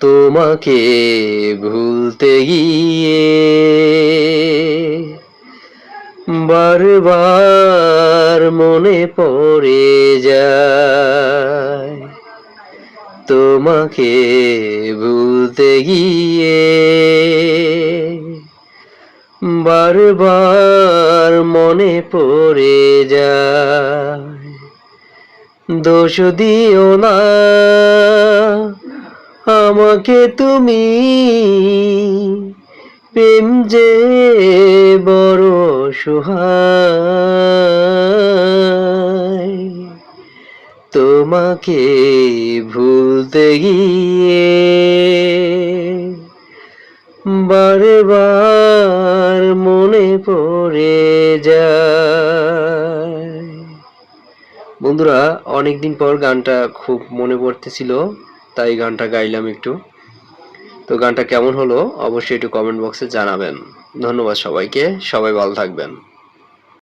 তোমাকে ভুলতে গিয়ে বারবার মনে পড়ে যায়, তোমাকে ভুলতে গিয়ে বারবার মনে পড়ে যায়। দোষ দিও না আমাকে তুমি, প্রেম যে বড় অসহায়, তোমাকে ভুলতে গিয়ে বারবার মনে পড়ে যায়। বন্ধুরা, অনেকদিন পর গানটা খুব মনে পড়তেছিল, তাই গানটা গাইলাম একটু। তো গানটা কেমন হলো অবশ্যই একটু কমেন্ট বক্সে জানাবেন। ধন্যবাদ সবাইকে, সবাই ভালো থাকবেন।